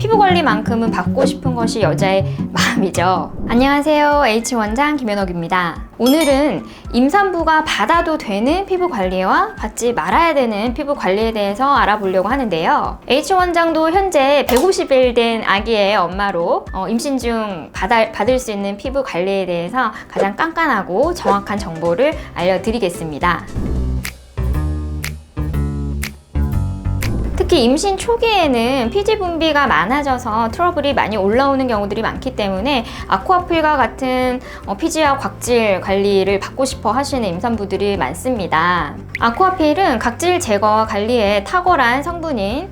피부 관리만큼은 받고 싶은 것이 여자의 마음이죠. 안녕하세요. H원장 김현옥입니다. 오늘은 임산부가 받아도 되는 피부 관리와 받지 말아야 되는 피부 관리에 대해서 알아보려고 하는데요. H원장도 현재 150일 된 아기의 엄마로 임신 중 받을 수 있는 피부 관리에 대해서 가장 깐깐하고 정확한 정보를 알려드리겠습니다. 특히 임신 초기에는 피지 분비가 많아져서 트러블이 많이 올라오는 경우들이 많기 때문에 아쿠아필과 같은 피지와 각질 관리를 받고 싶어 하시는 임산부들이 많습니다. 아쿠아필은 각질 제거와 관리에 탁월한 성분인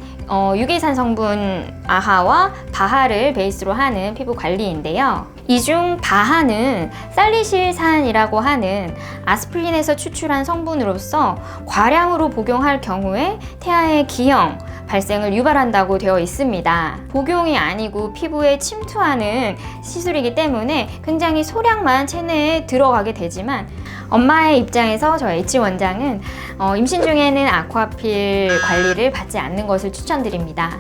유기산 성분 아하와 바하를 베이스로 하는 피부 관리인데요. 이 중 바하는 살리실산이라고 하는 아스피린에서 추출한 성분으로서 과량으로 복용할 경우에 태아의 기형 발생을 유발한다고 되어 있습니다. 복용이 아니고 피부에 침투하는 시술이기 때문에 굉장히 소량만 체내에 들어가게 되지만 엄마의 입장에서 저 H원장은 임신 중에는 아쿠아필 관리를 받지 않는 것을 추천드립니다.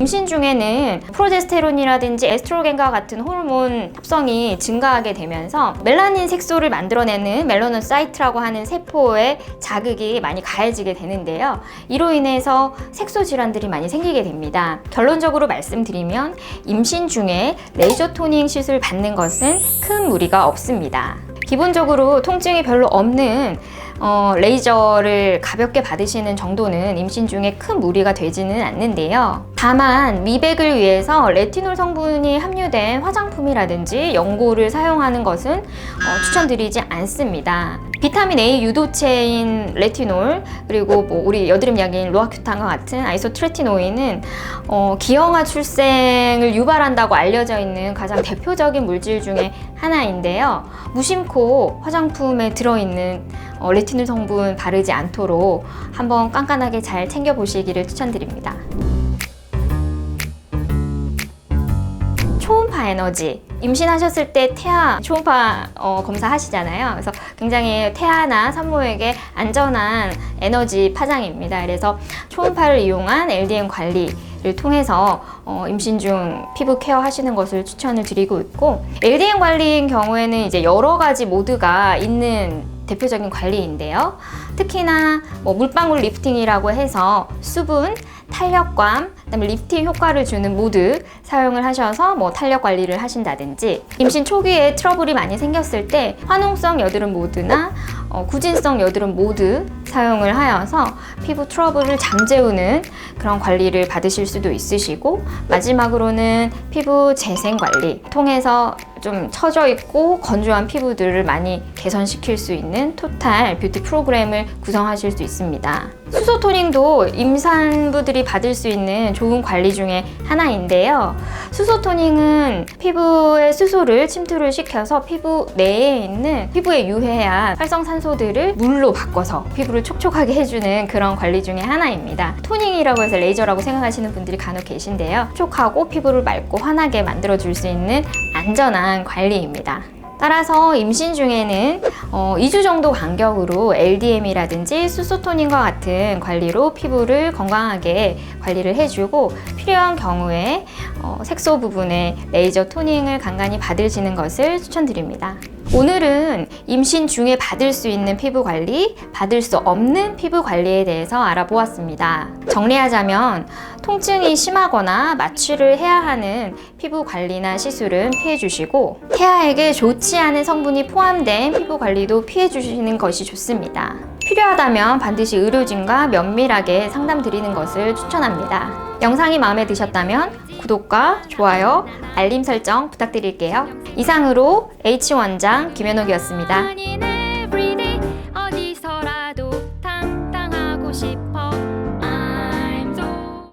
임신 중에는 프로제스테론이라든지 에스트로겐과 같은 호르몬 합성이 증가하게 되면서 멜라닌 색소를 만들어내는 멜라노사이트라고 하는 세포의 자극이 많이 가해지게 되는데요. 이로 인해서 색소 질환들이 많이 생기게 됩니다. 결론적으로 말씀드리면 임신 중에 레이저 토닝 시술 받는 것은 큰 무리가 없습니다. 기본적으로 통증이 별로 없는 레이저를 가볍게 받으시는 정도는 임신 중에 큰 무리가 되지는 않는데요. 다만 미백을 위해서 레티놀 성분이 함유된 화장품이라든지 연고를 사용하는 것은 추천드리지 않습니다. 비타민 A 유도체인 레티놀 그리고 우리 여드름 약인 로아큐탄과 같은 아이소트레티노인은 기형아 출생을 유발한다고 알려져 있는 가장 대표적인 물질 중에 하나인데요. 무심코 화장품에 들어있는 레티놀 성분 바르지 않도록 한번 깐깐하게 잘 챙겨보시기를 추천드립니다. 초음파 에너지, 임신하셨을 때 태아 초음파 검사 하시잖아요. 그래서 굉장히 태아나 산모에게 안전한 에너지 파장입니다. 그래서 초음파를 이용한 LDM 관리를 통해서 임신 중 피부 케어 하시는 것을 추천을 드리고 있고, LDM 관리인 경우에는 이제 여러 가지 모드가 있는 대표적인 관리인데요. 특히나 물방울 리프팅이라고 해서 수분, 탄력감, 그다음에 리프팅 효과를 주는 모드 사용을 하셔서 탄력 관리를 하신다든지, 임신 초기에 트러블이 많이 생겼을 때 화농성 여드름 모드나 구진성 여드름 모드 사용을 하여서 피부 트러블을 잠재우는 그런 관리를 받으실 수도 있으시고, 마지막으로는 피부 재생 관리 통해서 좀 처져 있고 건조한 피부들을 많이 개선시킬 수 있는 토탈 뷰티 프로그램을 구성하실 수 있습니다. 수소 토닝도 임산부들이 받을 수 있는 좋은 관리 중에 하나인데요. 수소 토닝은 피부의 수소를 침투를 시켜서 피부 내에 있는 피부에 유해한 활성산소들을 물로 바꿔서 피부를 촉촉하게 해주는 그런 관리 중에 하나입니다. 토닝이라고 해서 레이저라고 생각하시는 분들이 간혹 계신데요. 촉촉하고 피부를 맑고 환하게 만들어줄 수 있는 안전한 관리입니다. 따라서 임신 중에는 2주 정도 간격으로 LDM이라든지 수소토닝과 같은 관리로 피부를 건강하게 관리를 해주고, 필요한 경우에 색소 부분에 레이저 토닝을 간간히 받으시는 것을 추천드립니다. 오늘은 임신 중에 받을 수 있는 피부 관리, 받을 수 없는 피부 관리에 대해서 알아보았습니다. 정리하자면 통증이 심하거나 마취를 해야 하는 피부 관리나 시술은 피해 주시고, 태아에게 좋지 않은 성분이 포함된 피부 관리도 피해 주시는 것이 좋습니다. 필요하다면 반드시 의료진과 면밀하게 상담드리는 것을 추천합니다. 영상이 마음에 드셨다면 구독과 좋아요, 알림 설정 부탁드릴게요. 이상으로 H원장 김현옥이었습니다.